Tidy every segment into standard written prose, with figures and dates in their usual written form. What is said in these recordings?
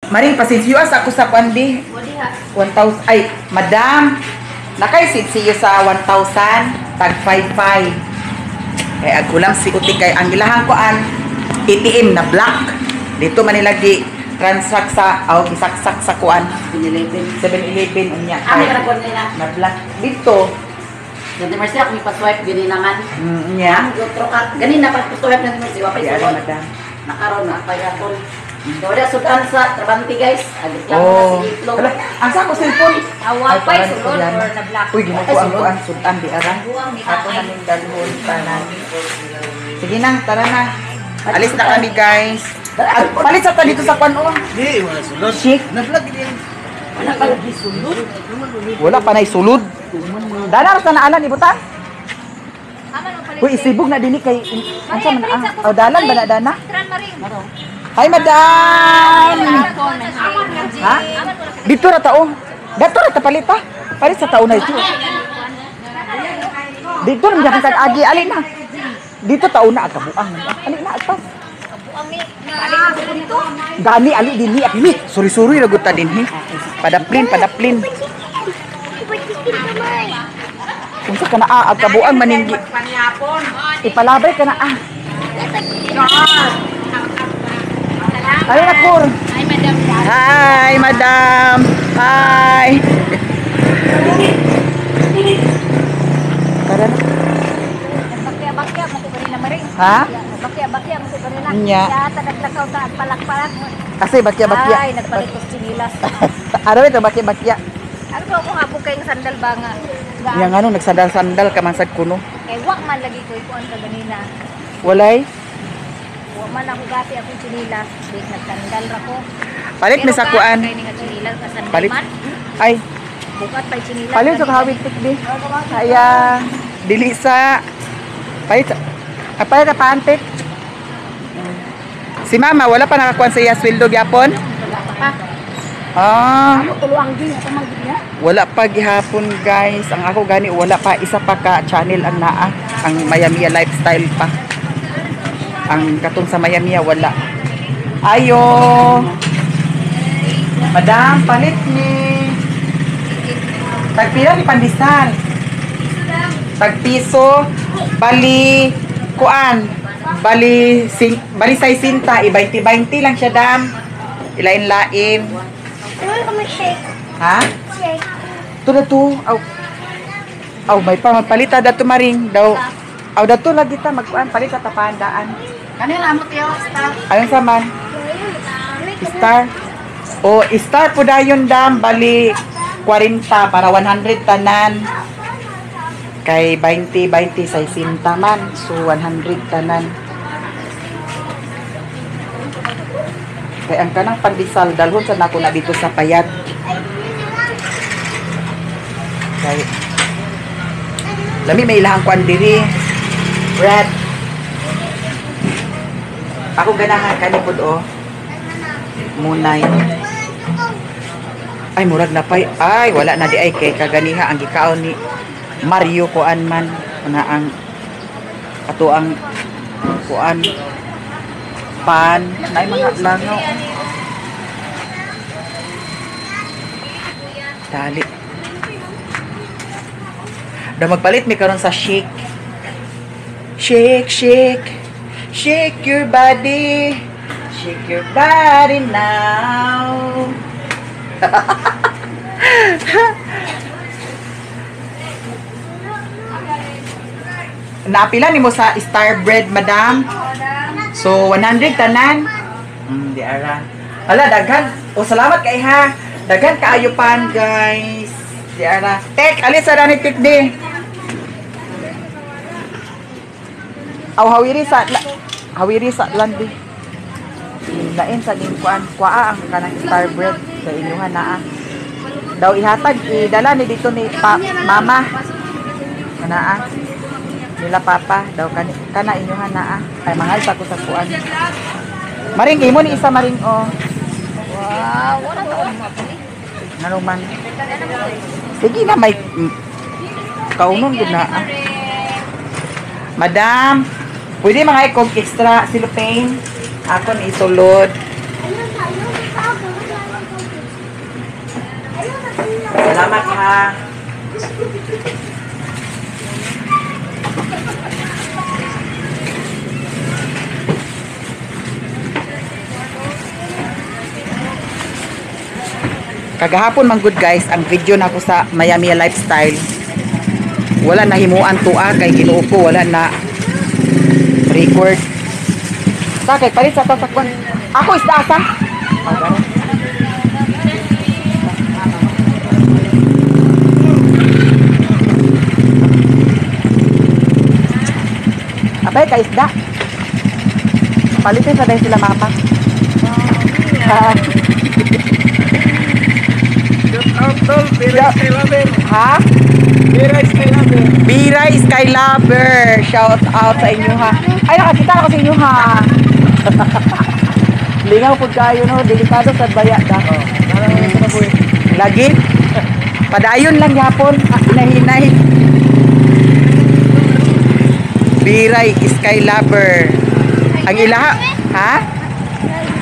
Maring pasensiyos ako sa kwandi. 1,000 ay madam. Nakay sinsiyo sa 1,000 tag 55. Kay agkulang si uti kay ang ilahang kuan ATM na black. Dito man nilagi transact sa isaksak sa kuan 7-Eleven unya. Ami ra kon nila. Na black dito. Dati mersi ako mi pa-swipe gini naman. Nya. Gotro ka. Gani na pa-swipe na mersi wa pa Di swipe. madam. Nakaroon na pa yapon. Dawda sudan sa Trabante guys. Agit lang Oh. na si Itlo. Ang sa ko cellphone. Awal pa Ay, sulod parang or na black. Uy, ginako ang kuan sudan di ara. Buwang ni Ako tatay. namin dalhon tanan. Sige na, tara na. Alis na kami, guys. Palit sa ta dito sa kuan oh. Di, wala sulod. Chic. Na-vlog din. Wala pa lagi sulod. Wala pa nay sulod. Dana sa naalan ibutan. Aman ang palit. Uy, isibog na dili kay unsa man ang oh, dalan ba na dana? Tran maring. Hi, madam. Ha? Dito ra tao. Dito ra ta palit pa. Palit sa tao na ito. Dito ra gyud kag agi ali na. Dito tao na agkabuang. Ali na agpas. Buang ni. Palit ko dito. Gani ali dinhi apili. Suri-suri ra gud ta dinhi. Padaplin. Unsa ka na agkabuang maninggi. Ipalabay ka na Ali na kur. Ay madam. Hi, madam. Hi. Karan. Bakya-bakya mo ko nila maring. Ha? Bakya-bakya mo ko nila. Nya. Ya tadak-takaw ta at palak-palak. Kasi bakya-bakya. Ay nagpalit ko sinilas. Araw ito bakya-bakya. Ano ko ako hapon kayong sandal ba nga? Yang ano nagsandal-sandal ka man sad kuno. Kay wak man lagi ko ikuan ka ganina. Walay. Wa man ako gati ako sinilas. Di nagsandal ra ko. Palit mi sa kuan. Kay nga sinilas ka sandal Palit. man. Ay, Bukat pa sinilas. palit sa kahawit tikdi. Kaya dili sa palit sa apay na pantit. Si mama wala pa nakakuan sa iya sweldo gyapon? Wala pa. Ah. Tuluang din ako magdiya. Wala pa gihapon guys. Ang ako gani wala pa isa pa ka channel ang naa. Ang Miami lifestyle pa. Ang katong sa Miami wala. Ayo. Madam, palit ni. Tagpila ni pandesal. Tagpiso. Bali kuan. Bali 6 i-20 lang siya dam. Ilain-lain. Ha? Ito na to. Aw, may pa magpalita dato maring daw. Aw, dato lagi ta magkuan palita ta pandaan. Kanila mo tiyo star. Ayun sa man. Star. O, star po dayon dam bali 40 para 100 tanan. Kay 20 sa 60 man. So 100 tanan. Kay ang kanang pandesal dalhon sa nako na dito sa payat. Kay lami may ilahang kuan diri. Brad. Ako ganahan kanipod oh. Munay. Ay murag na pay. Ay wala na di ay kay kaganiha ang gikaon ni Mario kuan man na ang ato ang kuan pan na mga langaw. Dali. Da magpalit mi karon sa shake. Shake your body. Shake your body now. Naapila ni mo sa Star Bread, madam? So, 100 tanan? Di ara. Hala, daghan. O, salamat kay ha. Daghan kaayo pan, guys. Di ara. Tek, alis sa ranit tik di. Aw, hawiri sa landi. Lain sa lingkuan. Kuaa ang kanang Star Bread sa inyuhan naa. Daw ihatag, idala ni dito ni mama. Kanaa. Nila papa daw kana inyuhan naa. Ay mangal sa ko sa kuan. Maring imo ni isa maring oh. Wow, wala to ang mapili. Nanuman. Sige na may kaunon gud na. Madam, pwede mga ikog extra cellophane. Ako ni isulod. Salamat ha. Kagahapon man good guys ang video na ako sa Miami Lifestyle. Wala na himuan tuwa kay Ginoo ko, wala na record. Sa kay palit sa tasakwan. Ako isda asa? Abay kay isda. Palitin sa dahil sila mama. Ha? Bira Skylover. Shout out sa inyo ha. Ay nakakita ako sa inyo ha. Lingaw po kayo no. Delikado sa baya ka. Lagi. Padayon lang yapon. Hinahinay. Bira Skylover. Ang ilaha. Ha?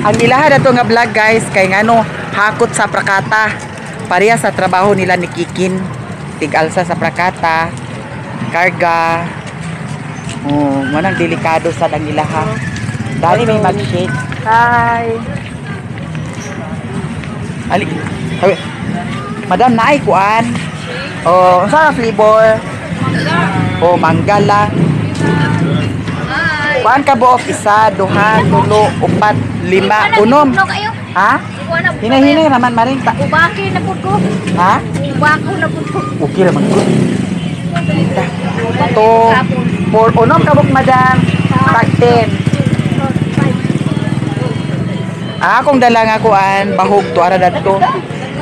Ang ilaha na to nga vlog guys. Kay ngano hakot sa Prakata. Pareha sa trabaho nila ni Kikin. Tig-alsa sa Prakata. Karga. Oh, manang delikado sa dangilaha. Dali may mag-shake. Hi. Ali. Hawi. Madam naay kuan. Oh, unsa flavor? Oh, manggala. Kuan ka buok isa, duha, tulo, upat, lima, unom. Ha? Hinay-hinay naman maring ta. Ubaki na pud ko. Ha? Ubako na pud ko. Okay naman ko. Ito, for unom kabuk madam, tag 10. Akong dala nga kuan, bahog to ara dadto.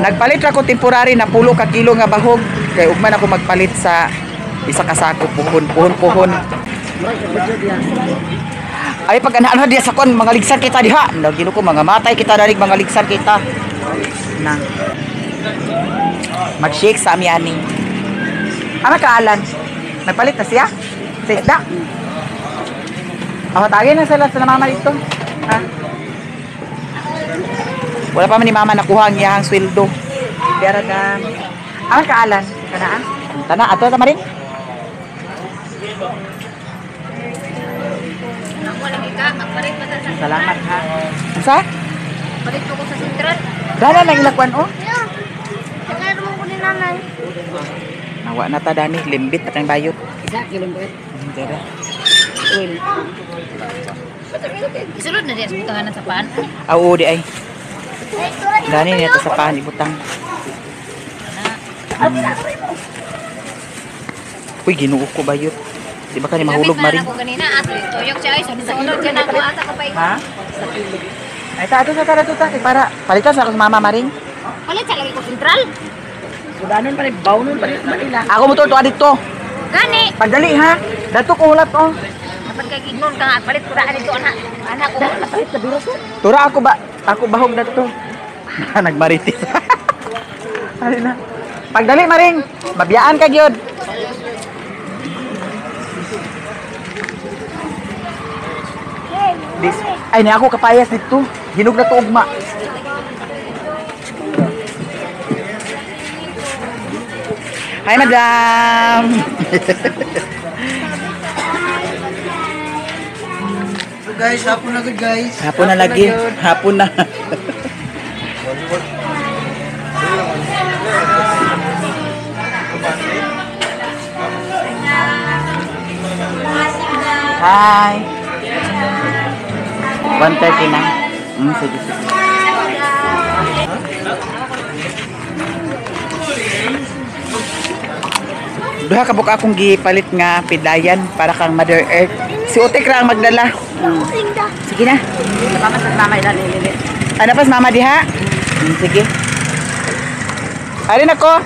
Nagpalit ra ko temporary na 10 ka kilo nga bahog. Kay ugman ako magpalit sa isa ka sako puhon. Ay pag ana diya sa kon mga ligsan kita diha. Nagino ko mga matay kita dalig mga ligsan kita. Na. Mag-shake sa ami ani. Ana kaalan. Nagpalit na siya? Sa isda? Tagin na sila sa mama dito. Ha? Wala pa man ni mama nakuha ang iyahang sweldo. Pero ka. Ana kaalan. Kanaan? Tana ato ta maring? Salamat ha. Sa? Palit ko sa sentral. Dala lang ilakwan oh. Kaya naman ko ni nanay. Nawa na ta dani limbit at ang bayot. Isa kilometer. Dara. Isulod na diya sa butangan sa paan. Oo di ay. Dani niya ta sa paan ibutang. Uy Ginoo ko bayot. Di ba kani mahulog maring? Ako kanina at tuyok siya ay sabi sa ulod diyan ako ata ka pa. Ha? Ay ta ato sa tara tuta para palitan sa ako sa mama maring. Palit sa lagi ko sentral. Sudanon pa rin, bawnon pa rin Manila. Ako mo to dito. Gani. Pagdali ha. Dato ko hulat oh. Dapat kay gignon ka nga palit ko ra dito anak ko. Palit sa biro ko. Tura ako ba? Ako bahog dato. Nagmaritis. Ay na. Pagdali maring. Mabiyaan ka gyud. Ay ni ako kapayas dito. Hinog na to ugma. Hi madam. So guys, hapon na good guys. Hapon na lagi. Hapon na. Hi. 1:30 na. Sige. Duha ka buka akong gipalit nga pidlayan para kang Mother Earth. Si Utik ra ang magdala. Sige na. Salamat sa mama ilan nilili. Ano pas mama diha? Sige. Alin ako?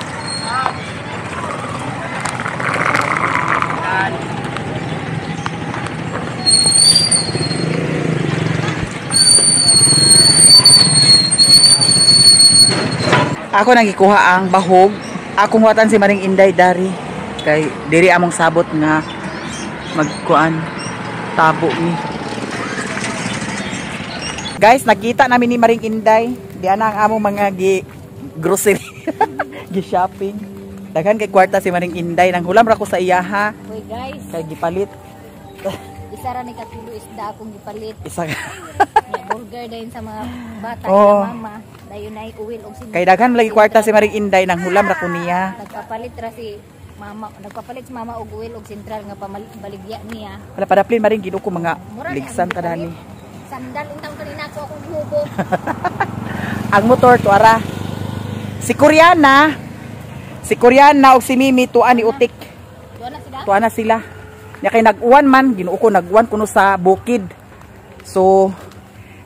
Ako nang gikuha ang bahog. Akong watan si Maring Inday dari. Kay diri among sabot nga magkuan tabo ni. Guys, nakita namin ni Maring Inday. Di ana ang among mga grocery. Gi-shopping. Daghan kay kwarta si Maring Inday. Nang hulam ra ko sa iya ha. Uy guys, Kay gipalit. isa ra ni katulo isda akong gipalit. Isa ka. Nga burger dayon sa mga bata Oh. sa mama. Dayon ay uwil og sin. Kay daghan lagi kwarta si Maring Inday. Nang hulam ra ko niya. Nagpapalit ra si mama, nagpapalit si mama og uwil og sentral nga baligya niya. Wala padaplin Maring ginuko mga Mura ligsan niya, tadani. Sandal untang kanina ko akong hubo. Ang motor tuara. Si Koreana og si Mimi tuan ni Utik. Doon na sila. Tuan na sila. Nya kay nag-uwan man, ginuo ko nag-uwan kuno sa bukid. So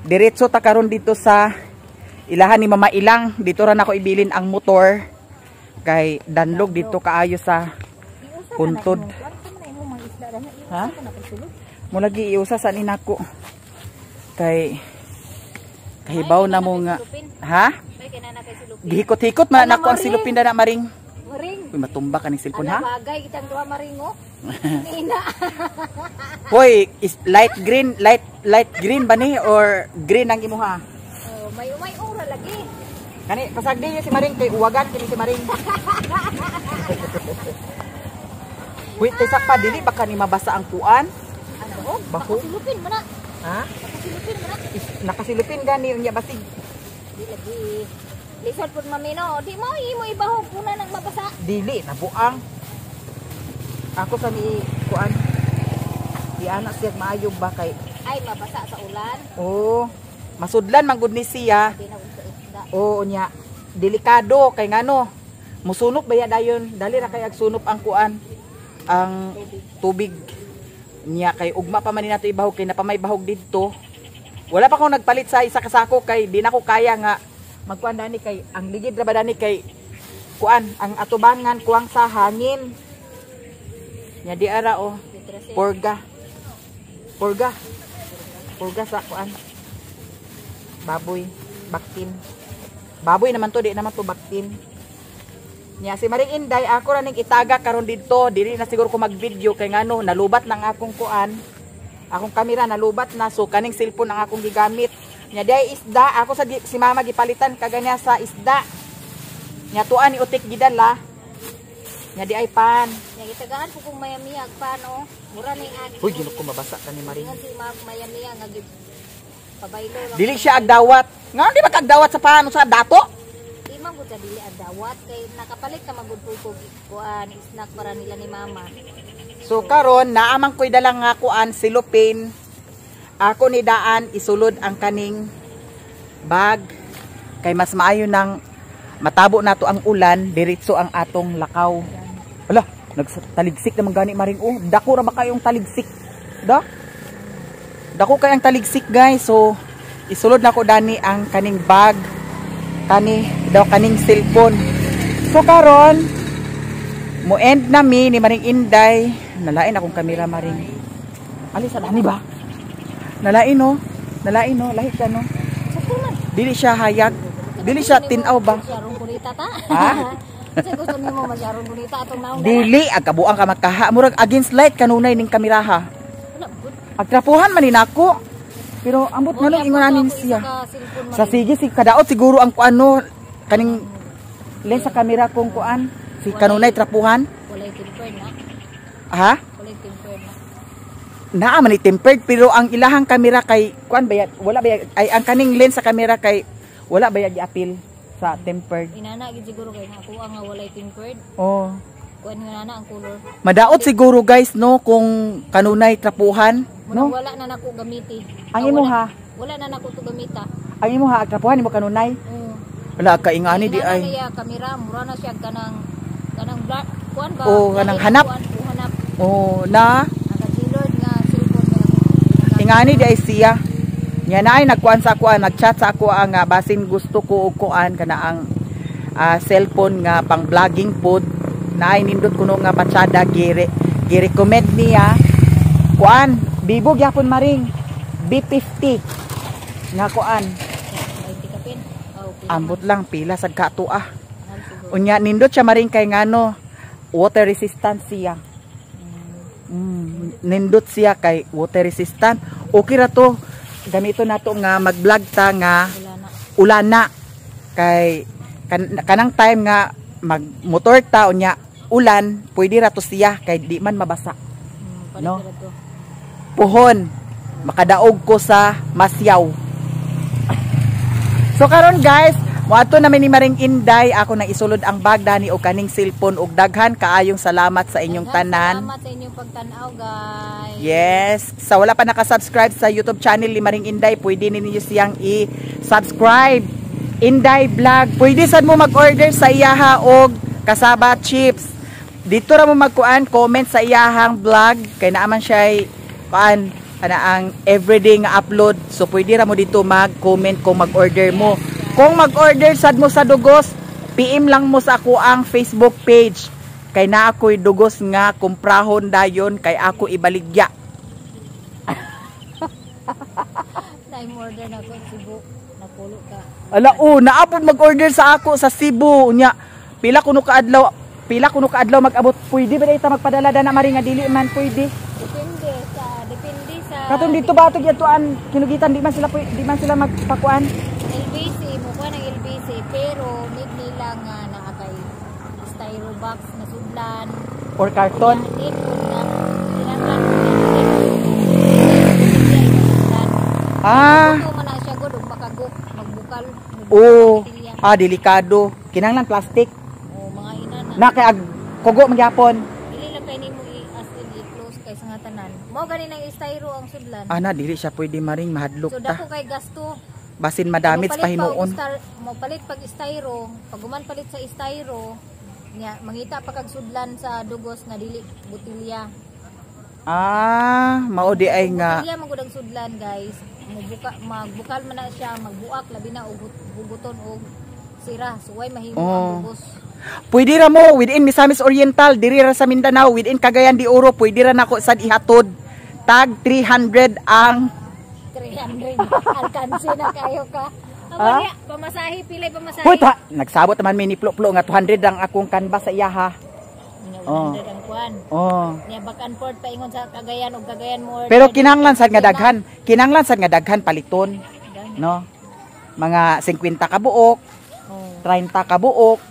diretso ta karon dito sa ilahan ni Mama Ilang. Dito ra nako ibilin ang motor. Kay danlog dito kaayo sa puntod. Ha? Mo lagi iusa sa ninako. Kay kahibaw na mo nga. Ha? Gihikot-hikot man nako ang silupin na Maring. Maring. Uy, matumba ka ni cellphone ha? Bagay kitang duha maringo. Nina. Hoy, is light green ba ni or green ang imuha? Oh, may ura lagi. Kani pasagdi niyo si Maring kay uwagan kini si Maring. Wait, tisak pa dili baka ni mabasa ang kuan? Ano oh? Baho? Nakasilupin mo na. Ha? Nakasilupin mo na. Nakasilupin gani unya basig. Di lagi. Lisod pud mamino. Di mo imo ibahog kuna nang mabasa. Dili nabuang. Ako sa ni kuan. Di anak siya maayo ba kay Ay mabasa sa ulan. oh, masudlan man gud ni siya. Di na unsa isda. Oo nya. Delikado kay ngano. Musunop baya dayon. Dali ra kay agsunop ang kuan. Ang tubig niya kay ugma pa man ni nato ibahog kay napamay bahog didto. Wala pa ko nagpalit sa isa ka sako kay di na ko kaya nga magkuan dani kay ang ligid ra ba dani kay kuan ang atubangan kuang sa hangin. Nya di ara oh. Porga sa kuan. Baboy, baktin. Baboy naman to, di naman to baktin. Nya si Maring Inday ako ra ning itaga karon didto, dili na siguro ko mag-video kay ngano nalubat nang akong kuan. Akong kamera nalubat na so kaning cellphone ang akong gigamit. Nya day isda ako sa si mama gipalitan kaganya sa isda. Nya tuan ni Utik gidala. Nya di ay pan. Nya gitagaan ko kung mayamiyag pa no. Mura ni ani. Uy, ginuko mabasa ka ni Maring. Ingon si mayamiyag nga gid pabaylo lang. Dili siya agdawat. Nga di ba kagdawat sa paano sa dato? Di man gud sa dili adawat kay nakapalit ka magud ko kuan snack para nila ni mama. So karon naamang ko'y dalang nga kuan silupin. Ako ni daan isulod ang kaning bag kay mas maayo nang matabo nato ang ulan diretso ang atong lakaw. Wala, nagtaligsik naman gani Maring oh. Dako ra ba kayong taligsik? Dako kay ang taligsik guys. So isulod nako dani ang kaning bag kaning cellphone. So karon mo end nami ni Maring Inday. Nalain akong kamera Maring. Ali sa dani ba? Nalain no, lahi ka no. Dili siya hayag. Dili siya tinaw ba? Masyarong kunita ta. Ha? Kasi gusto nimo masyarong kunita atong naong. Dili agkabuang ka magkaha. Murag against light kanunay ning kamera ha. Agtrapuhan man ni nako. Pero ambot nga ingon nanin siya. Sa sige si kadaot siguro ang kuano kaning lens sa kamera kong kuan si kanunay trapuhan. Walay tempered na. Ha? Walay tempered na. Naa man ni tempered pero ang ilahang kamera kay kuan bayad wala bayad ay ang kaning lens sa kamera kay wala bayad gi-appeal sa tempered. Inana gid siguro kay ako nga walay tempered. Oh. Kuan nga na ang color. Madaot siguro guys no kung kanunay trapuhan no. Wala na nako gamiti. Ang imo ha. Wala na nako to gamita. Ang imo ha trapuhan imo kanunay. Oo. Wala ka ingani di ay. Niya kamera mura na siya kanang black kuan ba? Oh, kanang hanap. Hanap. Oh, na Naka-dealer nga cellphone niya. ingani di ay siya. Nya na ay nagkuan sa ako, nagchat sa ako ang basin gusto ko og kuan kana ang cellphone nga pang vlogging pod. Naay nindot kuno nga patsada gi-recommend niya kuan Vivo gyapon Maring B50 nga kuan. Ambot lang pila sad kato ah. Unya nindot siya Maring kay ngano water resistant siya. Nindot siya kay water resistant. Okay ra to. Ganito na to nga mag-vlog ta nga ulana. Kay kanang time nga magmotor ta unya ulan, pwede ra to siya kay di man mabasa. No? Puhon, makadaog ko sa Masyaw. So karon guys, moadto na ni Maring Inday, ako nang isulod ang bag dani og kaning cellphone ug daghan kaayong salamat sa inyong tanan. Salamat sa inyong pagtan-aw, guys. Yes, sa wala pa naka-subscribe sa YouTube channel ni Maring Inday, pwede ninyo siyang i-subscribe. Inday Vlog, pwede sad mo mag-order sa iyaha og kasaba chips. Dito ra mo magkuan, comment sa iyahang vlog kay naaman siya kuan ana ang everyday nga upload. So pwede ra mo dito mag-comment kung mag-order mo. Kung mag-order sad mo sa dugos, PM lang mo sa ako ang Facebook page. Kay na ako'y dugos nga kumprahon dayon kay ako ibaligya. Na-order na ko Cebu, napulo ka. Ala naapod mag-order sa ako sa Cebu nya. Pila kuno ka adlaw mag-abot. Pwede ba ita magpadala na Maring nga dili man pwede. Depende sa Katong dito ba ito yatuan kinugitan di man sila magpakuan. LBC mo ko ng LBC pero need nila nga naakay styro box na sudlan Or karton. need ko na kinahanglan ko man na siya gud ug makaguk magbukal Delikado. Kinahanglan plastic. mga ina Na kay ag kugo magyapon. dili lang kay nimo as in i-close kay sa nga tanan mao gani nang styro ang sudlan Dili siya pwede Maring mahadlok so ta. dako kay gasto. Basin madamit pa hinuon. Mo palit pag styro, pag guman palit sa styro, nya mangita pa kag sudlan sa dugos nga dili botilya. Mao di ay nga. Botilya man gud ang sudlan, guys. Magbukal man na siya, magbuak labi na og huguton og sira. Suway mahimo ang dugos. Pwede ra mo within Misamis Oriental, diri ra sa Mindanao, within Cagayan de Oro, pwede ra nako sad ihatod. Tag 300 ang 300 alkansi na kayo ka. Amanya pamasahe pilay pamasahe. Hoy nagsabot naman may niplo-plo nga 200 ang akong canvas sa iyaha. Ang kuan. Nya back and forth paingon sa Cagayan og Cagayan mo. Pero kinahanglan sad nga daghan. Kinahanglan sad nga daghan paliton. No? Mga 50 ka buok, 30 ka buok.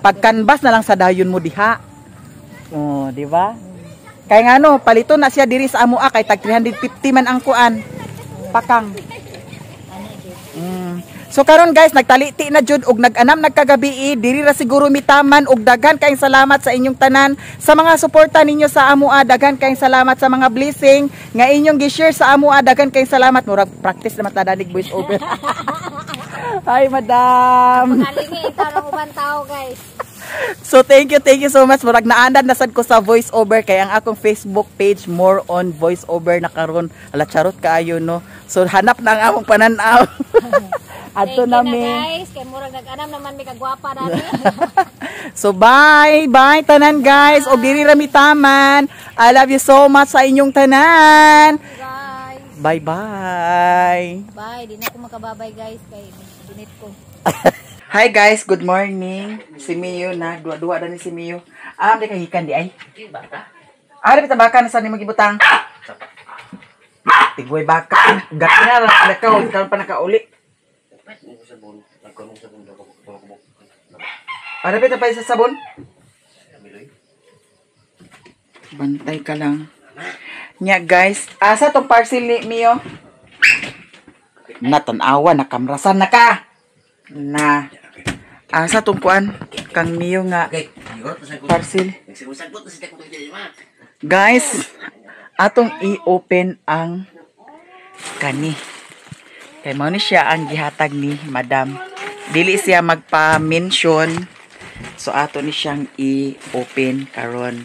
Pag canvas na lang sa dayon mo diha. Di ba? Kay nga paliton na siya diri sa amoa kay tag 350 man ang kuan. Pakang. So karon guys, nagtaliti na jud og nag-anam nagkagabi diri ra siguro mitaman og daghan kayong salamat sa inyong tanan sa mga suporta ninyo sa amoa, daghan kayong salamat sa mga blessing nga inyong gi-share sa amoa, daghan kayong salamat. Murag practice naman ta dadig voice over. Hi madam. Kalingi tarong uban tao guys. So thank you so much. Murag naandan na sad ko sa voice over kay ang akong Facebook page more on voice over na karon. Ala charot kaayo no. So hanap na ang among pananaw. Adto na mi. Guys, kay murag nag-anam naman mi kagwapa dali. So bye tanan guys. Og diri ra mi taman. I love you so much sa inyong tanan. Guys. Bye. Bye, di na ko makababay guys kay dinit ko. Hi guys, good morning. Si Mio na, dua-dua na ni si Mio. Di kahikan di ay. Ari kita baka na sa ni magibutang. Tigway baka. Gat na lang nakaw, karon pa nakauli. Ari kita pa sa sabon. Bantay ka lang. Nya guys, asa tong parcel ni Mio? Natanawa, nakamrasan na ka. Na asa tong kuan kang Mio nga parcel. Guys, atong i-open ang kani. Kay mao ni siya ang gihatag ni Madam. Dili siya magpa-mention. So ato ni siyang i-open karon.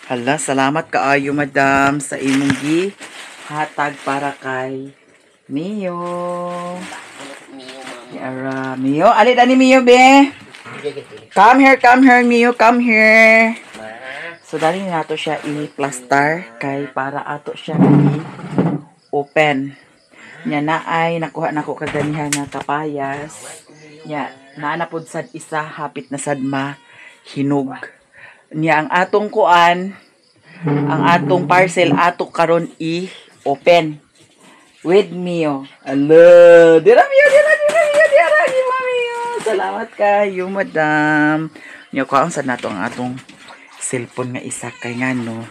Hala, salamat kaayo Madam sa imong gihatag para kay Mio. Yara, Mio. Ali dani Mio be. Come here, Mio. Come here. So dali nato siya i-plaster kay para ato siya i-open. Nya naay nakuha nako kaganihan nga kapayas. Nya naa pod sad isa hapit na sad hinog. Nya ang atong kuan, ang atong parcel ato karon i-open with Mio. Hello, dira Mio. Salamat kayo, madam. Nyo kaon sad nato ang atong cellphone nga isa kay ngano.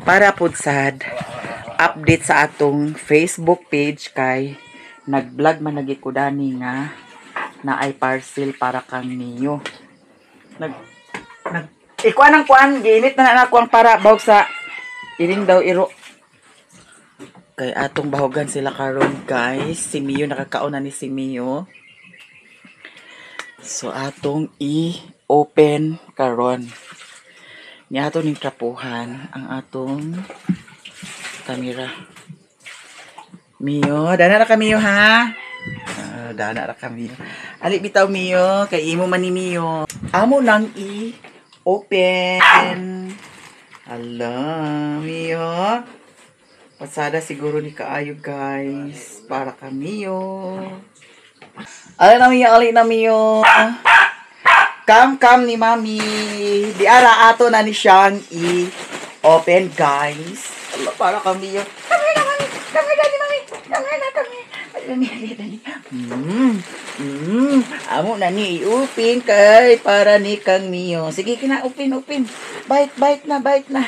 Para pud sad update sa atong Facebook page kay nag-vlog man lagi ko dani nga na ay parcel para kang niyo. Ikuan ang kuan, ginit na ako ang para bahog sa iring daw iro. Kay atong bahogan sila karon guys. Si Mio nakakaon na ni si Mio. So atong i-open karon. Ni ato ning trapuhan ang atong kamera. Mio, dana ra ka Mio ha. Dana ra ka Mio. Ali bitaw Mio, kay imo man ni Mio. Amo nang i-open. Ala, Mio. Pasada siguro ni kaayo guys. Para ka Mio. Ali na Mio. Kam ni Mami. Di ara ato na ni siyang i-open guys. Ala, para ka Mio. Come here Mami. Come here Mami. Come here. Amo na ni i-open kay para ni kang Mio. Sige kina open. Bite na.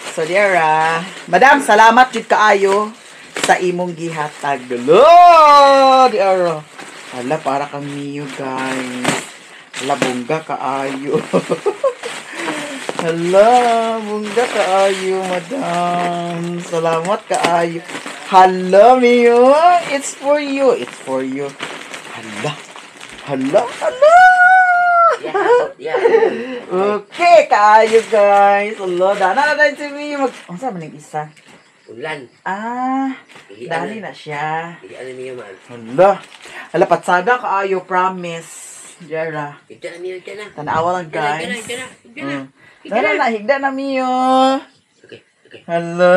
So Diara, madam, salamat jud kaayo sa imong gihatag. Diara. Hala, para kang Mio, guys. Hala, bongga kaayo. Hala, bongga kaayo, madam. Salamat kaayo. Hala, Mio, it's for you. Hala. Okay, kaayo guys. Allah, dana na si Mio. Ang saan man yung isa? Ulan. Dali na siya. Ano niyo man? Hala, patsada kaayo, promise. Jara. Ito na Mio, ito na. Tanawa lang guys. Dala na. Higda na Mio. Okay. Hala.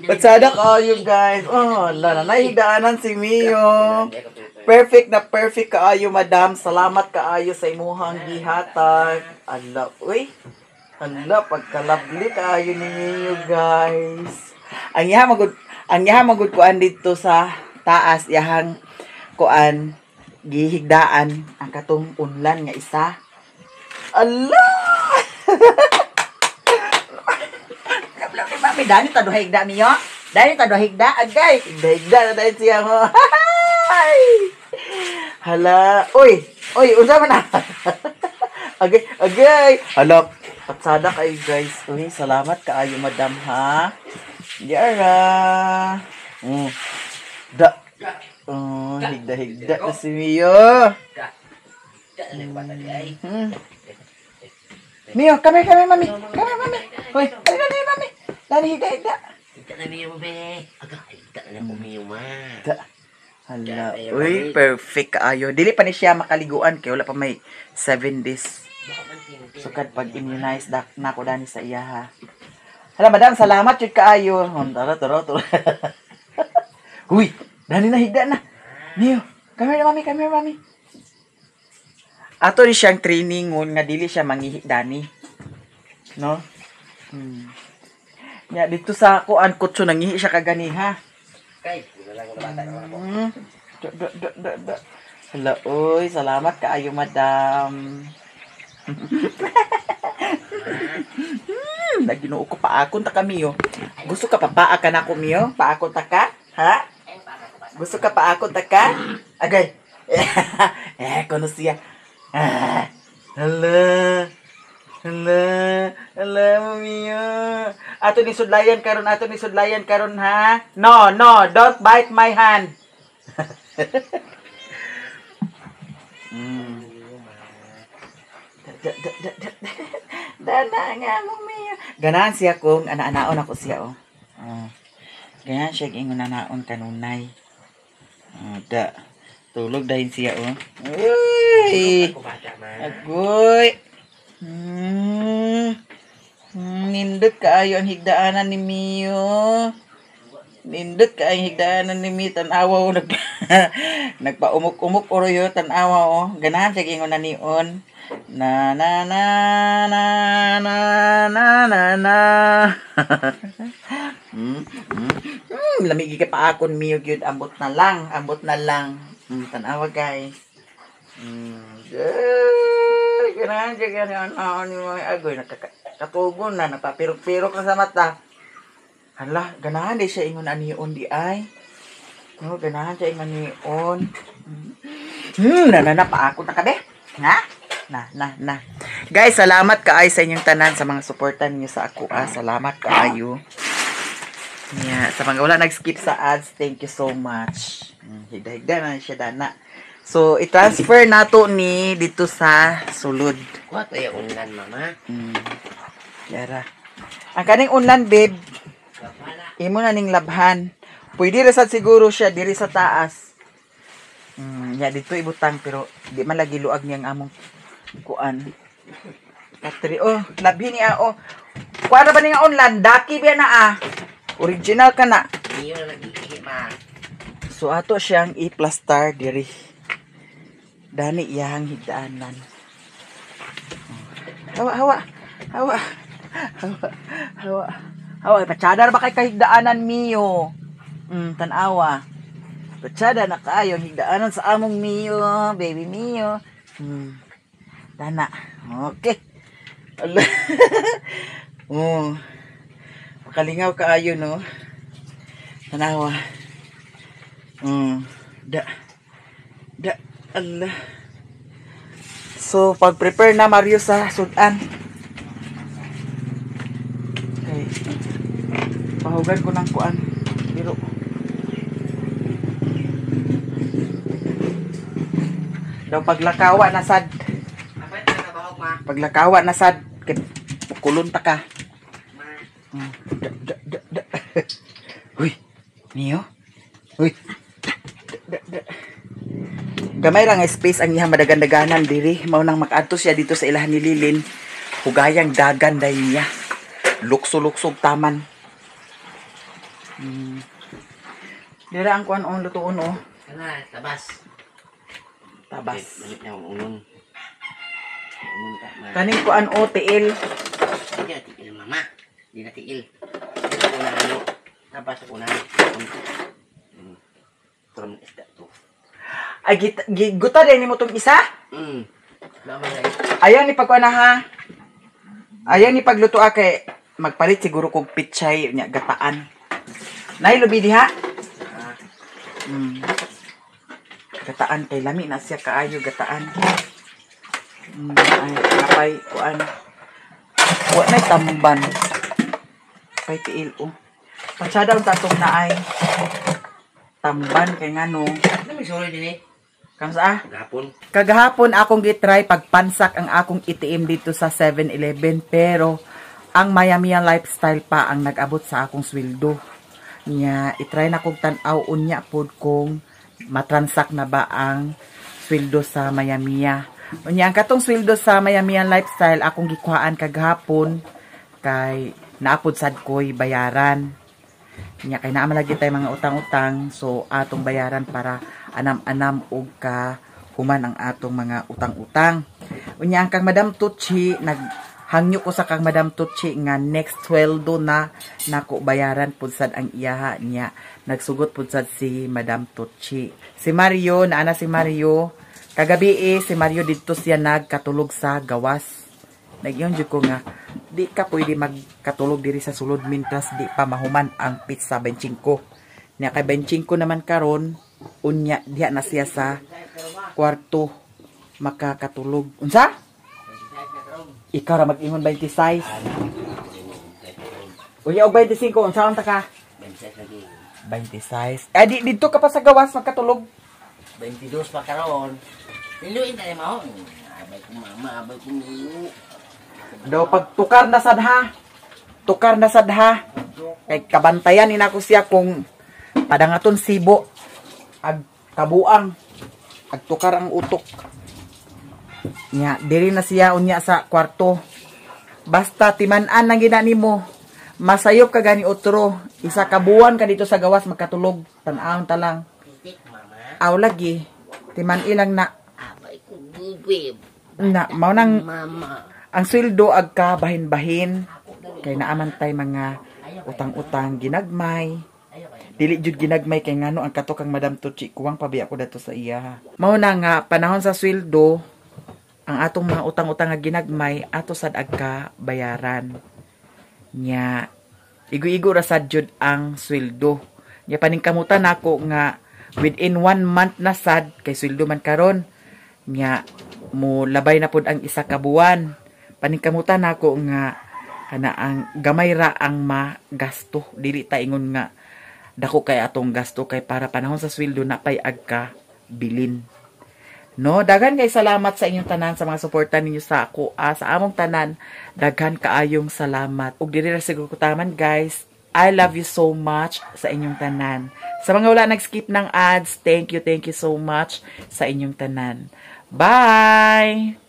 Patsada kaayo guys. Oh, hala, nahigdaanan si Mio. Perfect kaayo, madam. Salamat kaayo sa imuhang gihatag. Ala, uy. Ala, pagkalabli kaayo ninyo, guys. Ang yaha magud kuan dito sa taas, yahang kuan gihigdaan ang katong unlan nga isa. Ala! Kabla mami dani ta do higda niyo. Dani ta do higda agay. Higda na dahil siya mo. Hala, uy, unsa man na? Agay. Hala, patsada kayo guys. Uy, salamat kaayo madam ha. Diara. Higda na si Mio. Mio, come here, mami. Uy, dali, mami. Dali, higda. Higda na Mio, be. Higda na po Mio, ma. Hala, uy, perfect kaayo. Dili pa ni siya makaliguan kay wala pa may 7 days. Sukad pag-immunize na ko dani sa iya ha. Hala, madam, salamat jud kaayo. Tara. Uy, dani na higda na. Mio, come here, mami. Ato ni siyang training nga dili siya mangihi dani. No? Ya dito sa kuan kutso nangihi siya kagani ha. Kay, lang ko bata na ako. Hala, uy, salamat kaayo, madam. Naginuo ko paakon ta ka Mio. Gusto ka papaakan ako Mio? Paakon ta ka? Ha? Gusto ka paakon ta ka? Agay. Kuno siya. Hala, Mio. Ato ni sudlayan karon ha. No, don't bite my hand. Dana nga mo Mio. Ganahan siya kung ana-anaon ako siya oh. Ganahan siya ingon anaon kanunay. Tulog dahil siya oh. Uy. Agoy. Nindot kaayo ang higdaanan ni Mio. Tanawa oh. Nagpaumok-umok oro yo tanawa oh. Ganahan siya ingon nanion. Na. Lamig ka pa akon miyo gyud ambot na lang, ambot na lang. Tanawa guys. Ganahan ni mga agoy nakakatugon na napapirok-pirok na sa mata. Hala, ganahan di siya ingon aniyon di ay. No, ganahan siya ingon aniyon. Na pa ako na kabe. Na. Guys, salamat kaay sa inyong tanan sa mga suportan niyo sa ako. Salamat kaayo. Yeah, sa mga wala nag-skip sa ads, thank you so much. Higda na siya dana. So, i-transfer nato ni dito sa sulod. Kuha to yung unlan, mama. Yara. Ang kaning unlan, babe, imo na ning labhan. Pwede resad siguro siya diri sa taas. Dito ibutang pero di man lagi luag niyang among kuan. Patri, labhi niya, Kuha na ba ni nga unlan? Daki biya na, Original ka na. Iyo na nag-iihi, ma. So, ato siyang i-plaster diri. Dani iyang higdaanan. Hawa. Pachadar ba kay kahigdaanan miyo? Tanawa. Pachada na kayo higdaanan sa among miyo, baby miyo. Dana. Okay. Allah. Makalingaw kaayo no. Tanawa. Allah. So, pag-prepare na Mario sa sudan. Okay. Pahugan ko ng kuan. Biro. Daw paglakawa na sad. Paglakawa na sad. Kulon ta ka. Uy. Niyo. Uy. Gamay ra nga space ang iyang madagan-daganan diri. Mao nang makaadto siya dito sa ilahan ni Lilin. Hugayang dagan day niya. Lukso-luksog taman. Dira ang kuan on lutuon Kana tabas. Balik na unon. Unon ka, ma. Kaning kuan tiil. Hindi na tiil, mama. Hindi na tiil. Tabas ako na. From isda to. Ay, guta din mo itong isa? Ayaw ni pagkuha na ha. Ayaw ni pagluto kay magpalit siguro kong pichay niya, gataan. Nailubi di ha? Gataan kay lami na siya kaayo gataan. Ay, napay kuan. Wa na tamban. Kay tiil Patsada ang tatong na ay tamban kay ngano. Ano may sorry din Kamsa? Gahapon. Kagahapon akong gitry pagpansak ang akong ATM dito sa 7-Eleven pero ang Miami lifestyle pa ang nag-abot sa akong sweldo. Nya itry na kog tan-aw unya pod kung matransak na ba ang sweldo sa Miami. Unya ang katong sweldo sa Miami lifestyle akong gikuhaan kagahapon kay naapod sad koy bayaran. Nya kay naa man lagi tay mga utang-utang so atong bayaran para anam-anam og ka human ang atong mga utang-utang. Unya ang kang Madam Tucci naghangyo ko sa kang Madam Tucci nga next sweldo na nako bayaran pud sad ang iyaha niya. Nagsugot pud sad si Madam Tucci. Si Mario naana si Mario kagabi si Mario didto siya nagkatulog sa gawas. Nagyon jud ko nga di ka pwede magkatulog diri sa sulod mintas di pa mahuman ang pizza 25. Nya kay 25 naman karon unya diha na siya sa kwarto makakatulog. Unsa? Ikaw ra mag-ingon 26. Unya og 25 unsa unta ka? 26. Dito ka pa sa gawas magkatulog. 22 pa karon. Niluin na mo. Abay ko mama, abay ko niyo. Daw pagtukar na sad ha. Tukar na sad ha. Kay kabantayan ni nako siya kung padangaton sibo ag kabuang ag tukar ang utok. Nya diri na siya unya sa kwarto. Basta timan-an lang gina nimo. Masayop ka gani otro. Isa ka buwan ka dito sa gawas magkatulog. Tan-awon ta lang. Aw lagi. Timan ilang na. Abay ko bubib. Na mao nang Mama. ang sweldo ag ka bahin-bahin kay naaman tay mga utang-utang ginagmay. Dili jud ginagmay kay ngano ang kato kang Madam Tuchi kuwang pabi ako dato sa iya. Mao na nga panahon sa sweldo ang atong mga utang-utang nga ginagmay ato sad agka bayaran. Nya igo-igo ra sad jud ang sweldo. Nya paningkamutan nako nga within 1 month na sad kay sweldo man karon. Nya mo labay na pud ang isa ka buwan. Paningkamutan nako nga kana ang gamay ra ang magasto. Dili ta ingon nga dako kay atong gasto kay para panahon sa sweldo na pay agka bilin. No, daghan kay salamat sa inyong tanan sa mga suporta ninyo sa ako, sa among tanan. Daghan kaayong salamat. Ug diri ra siguro ko taman guys. I love you so much sa inyong tanan. Sa mga wala nag-skip ng ads, thank you so much sa inyong tanan. Bye!